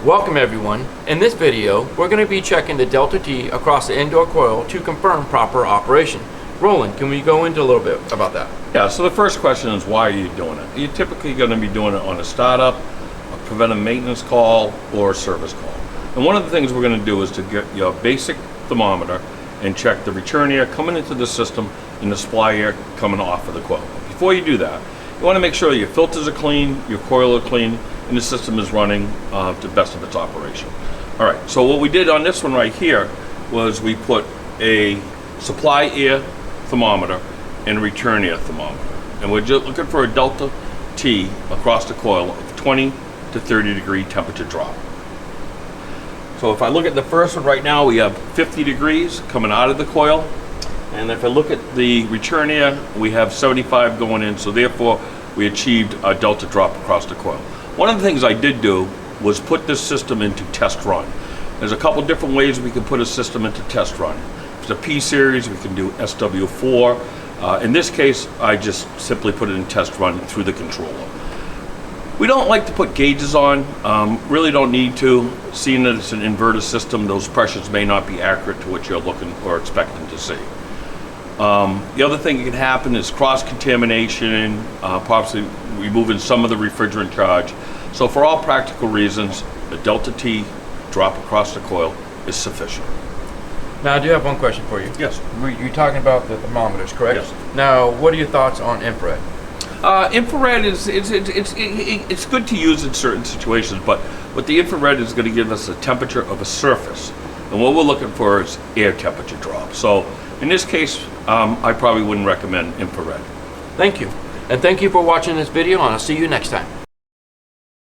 Welcome everyone. In this video, we're going to be checking the DeltaT across the indoor coil to confirm proper operation. Roland, can we go into a little bit about that? Yeah, so the first question is, why are you doing it? You're typically going to be doing it on a startup, a preventive maintenance call, or a service call. And one of the things we're going to do is to get your basic thermometer and check the return air coming into the system and the supply air coming off of the coil. Before you do that, you want to make sure your filters are clean, your coil are clean, and the system is running to the best of its operation. All right, so what we did on this one right here was we put a supply air thermometer and a return air thermometer. And we're just looking for a DeltaT across the coil of 20 to 30 degree temperature drop. So if I look at the first one right now, we have 50 degrees coming out of the coil. And if I look at the return air, we have 75 going in, so therefore we achieved a delta drop across the coil. One of the things I did do was put this system into test run. There's a couple different ways we can put a system into test run. If it's a P series, we can do SW4. In this case, I just simply put it in test run through the controller. We don't like to put gauges on, really don't need to. Seeing that it's an inverter system, those pressures may not be accurate to what you're looking or expecting to see. The other thing that can happen is cross-contamination, possibly removing some of the refrigerant charge. So for all practical reasons, the DeltaT drop across the coil is sufficient. Now I do have one question for you. Yes. You're talking about the thermometers, correct? Yes. Now, what are your thoughts on infrared? Infrared it's good to use in certain situations, but what the infrared is going to give us the temperature of a surface, and what we're looking for is air temperature drop. So in this case, I probably wouldn't recommend infrared. Thank you. And thank you for watching this video, and I'll see you next time.